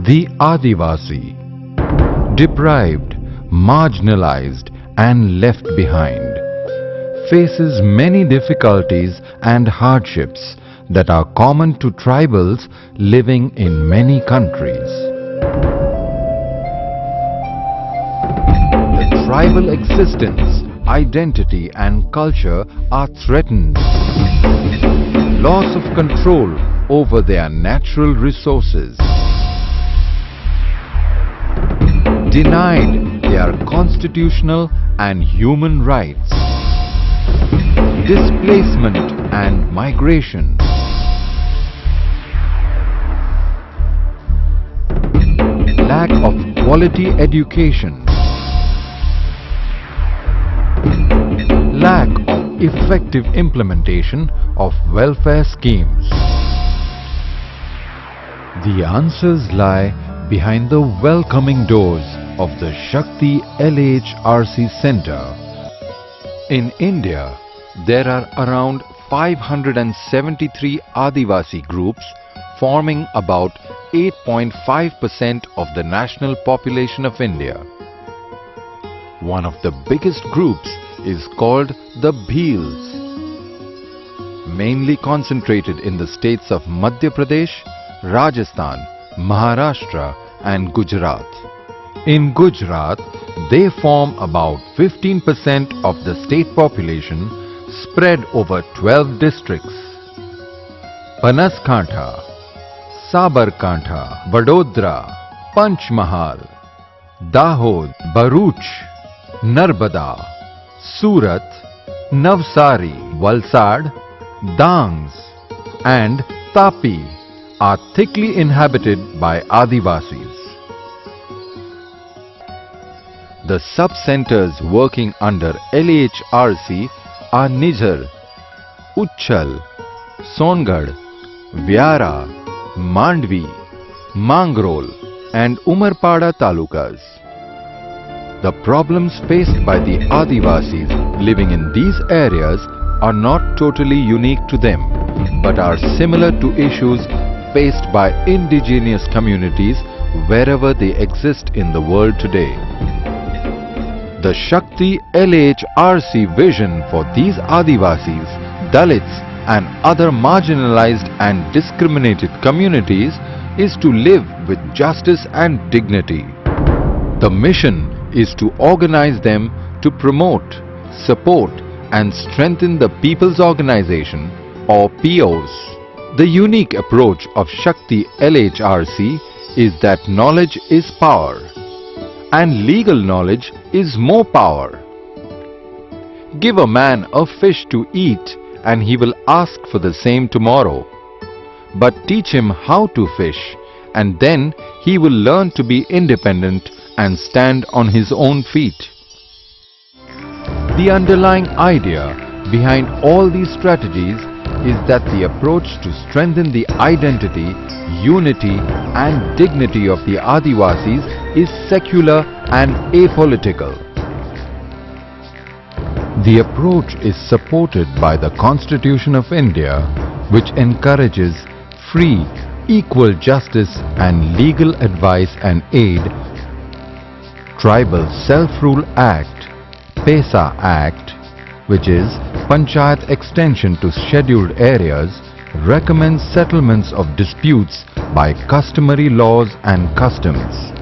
The Adivasi, deprived, marginalized and left behind, faces many difficulties and hardships that are common to tribals living in many countries. The tribal existence, identity and culture are threatened. Loss of control over their natural resources. Denied their constitutional and human rights. Displacement and migration. Lack of quality education. Lack of effective implementation of welfare schemes. The answers lie behind the welcoming doors of the Shakti LHRC Center. In India, there are around 573 Adivasi groups forming about 8.5% of the national population of India. One of the biggest groups is called the Bhils, mainly concentrated in the states of Madhya Pradesh, Rajasthan, Maharashtra and Gujarat. In Gujarat, they form about 15% of the state population spread over 12 districts. Banaskantha, Sabarkantha, Vadodara, Panchmahal, Dahod, Bharuch, Narbada, Surat, Navsari, Valsad, Dangs and Tapi are thickly inhabited by Adivasis. The sub-centers working under LHRC are Nijar, Uchchal, Songad, Vyara, Mandvi, Mangrol and Umarpada talukas. The problems faced by the Adivasis living in these areas are not totally unique to them, but are similar to issues faced by indigenous communities wherever they exist in the world today. The Shakti LHRC vision for these Adivasis, Dalits and other marginalized and discriminated communities is to live with justice and dignity. The mission is to organize them to promote, support and strengthen the People's Organization or POs. The unique approach of Shakti LHRC is that knowledge is power and legal knowledge is more power. Give a man a fish to eat and he will ask for the same tomorrow. But teach him how to fish and then he will learn to be independent and stand on his own feet. The underlying idea behind all these strategies is that the approach to strengthen the identity, unity and dignity of the Adivasis is secular and apolitical. The approach is supported by the Constitution of India, which encourages free, equal justice and legal advice and aid. Tribal Self-Rule Act, PESA Act, which is Panchayat Extension to Scheduled Areas, recommends settlements of disputes by customary laws and customs.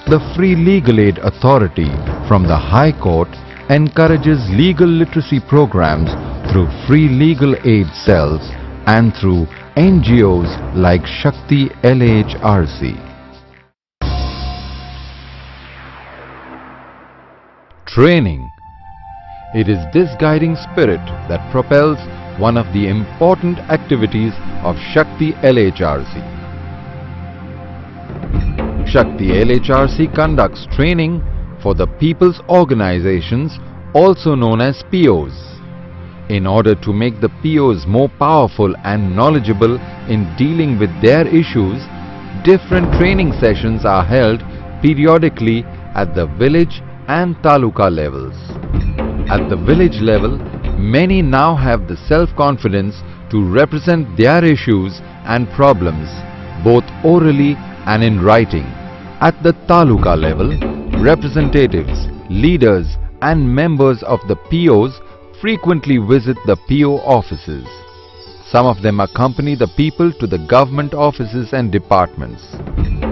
The Free Legal Aid Authority from the High Court encourages legal literacy programs through free legal aid cells and through NGOs like Shakti LHRC. Training. It is this guiding spirit that propels one of the important activities of Shakti LHRC. Shakti LHRC conducts training for the People's Organizations, also known as POs. In order to make the POs more powerful and knowledgeable in dealing with their issues, different training sessions are held periodically at the village and taluka levels. At the village level, many now have the self-confidence to represent their issues and problems both orally and in writing. At the taluka level, representatives, leaders and members of the POs frequently visit the PO offices. Some of them accompany the people to the government offices and departments.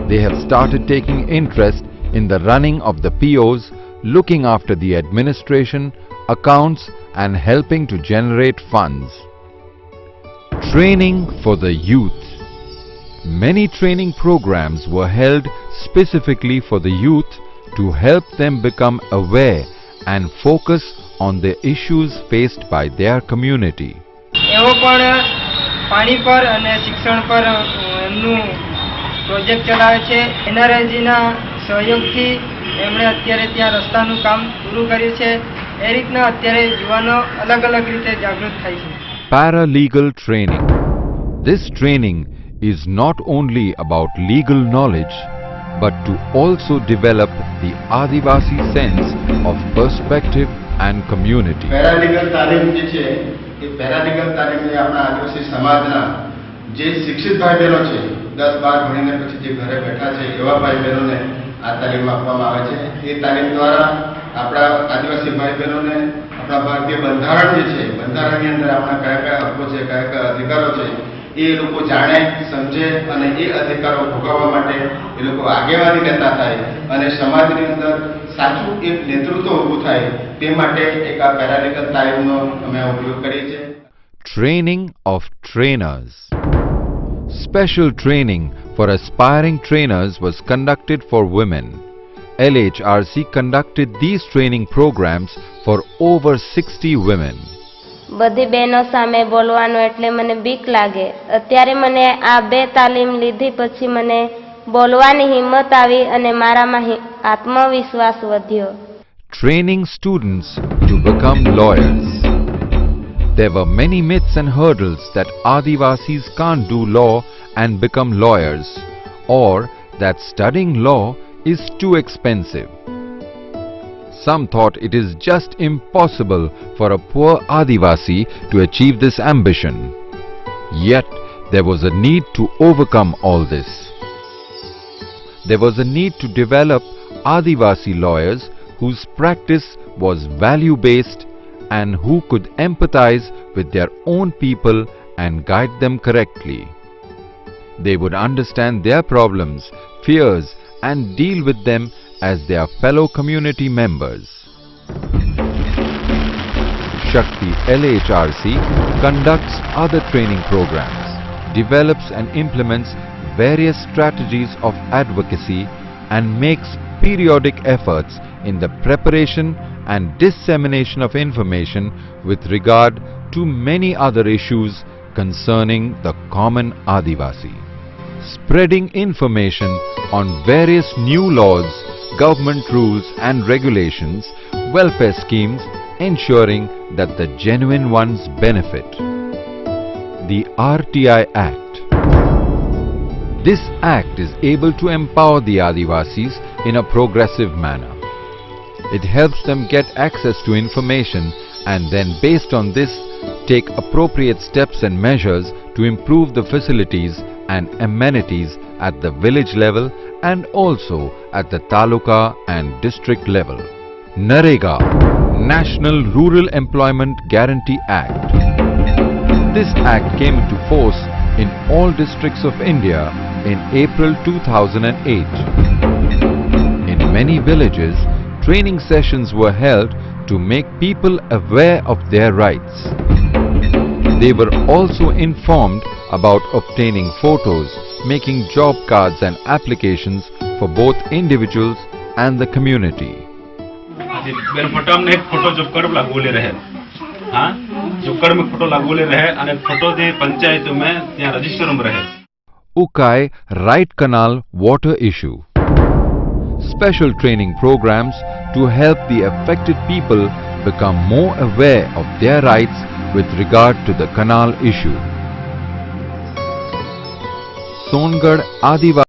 They have started taking interest in the running of the POs, looking after the administration, accounts and helping to generate funds. Training for the youth. Many training programs were held specifically for the youth to help them become aware and focus on the issues faced by their community. એવો પણ પાણી પર અને શિક્ષણ પર એમનું project ચલાવે છે. એનઆરએલજીના સહયોગથી એમણે અત્યારે ત્યાં રસ્તાનું કામ પૂરું કર્યું છે. એ રીતના અત્યારે યુવાનો અલગ અલગ રીતે જાગૃત થાય છે. Paralegal training. This training is not only about legal knowledge but to also develop the Adivasi sense of perspective and community. Paralegal તાલીમ જે છે એ પેરાલીગલ તાલીમ એ આપણા આદિવાસી સમાજના જે શિક્ષિત ભાઈ બહેનો છે 10-12 ભણીને પછી જે ઘરે બેઠા છે એવા ભાઈ બહેનોને આ તાલીમ આપવામાં આવે છે. એ તાલીમ દ્વારા આપણા આદિવાસી ભાઈ બહેનોને આપણા ભારતીય બંધારણ જે છે બંધારણની અંદર આપણા કયા કયા હકો છે કયા કયા અધિકારો છે એ લોકો જાણે સમજે અને એ અધિકારો ભોગવવા માટે એ લોકો આગેવાની લેતા થાય અને સમાજની અંદર સાચું એક નેતૃત્વ ઊભું થાય તે માટે એક આ પેરાલીગલ તાલીમનો અમે ઉપયોગ કરીએ છીએ. Training of trainers. Special training for aspiring trainers was conducted for women. LHRC conducted these training programs for over 60 women. બધી બહેનો સામે બોલવાનું એટલે મને બીક લાગે. અત્યારે મને આ બે તાલીમ લીધી પછી મને બોલવાની હિંમત આવી અને મારામાં આત્મવિશ્વાસ વધ્યો. Training students to become lawyers. There were many myths and hurdles that Adivasis can't do law and become lawyers, or that studying law is too expensive. Some thought it is just impossible for a poor Adivasi to achieve this ambition. Yet there was a need to overcome all this. There was a need to develop Adivasi lawyers whose practice was value-based and who could empathize with their own people and guide them correctly. They would understand their problems, fears and deal with them as their fellow community members. Shakti LHRC conducts other training programs, develops and implements various strategies of advocacy and makes periodic efforts in the preparation and dissemination of information with regard to many other issues concerning the common Adivasi. Spreading information on various new laws, government rules and regulations, welfare schemes, ensuring that the genuine ones benefit. The RTI Act. This act is able to empower the Adivasis in a progressive manner. It helps them get access to information and then based on this take appropriate steps and measures to improve the facilities and amenities at the village level and also at the taluka and district level. NREGA, National Rural Employment Guarantee Act. This act came into force in all districts of India in April 2008. In many villages, training sessions were held to make people aware of their rights. They were also informed about obtaining photos, making job cards and applications for both individuals and the community. एक photo जो कर्म लागूले रहे, हाँ, जो कर्म photo लागूले रहे, अने photo दे पंचायत में ત્યાં રજીસ્ટર में रहे. Ukai Right Canal water issue. Special training programs to help the affected people become more aware of their rights with regard to the canal issue. Songarh Adivasi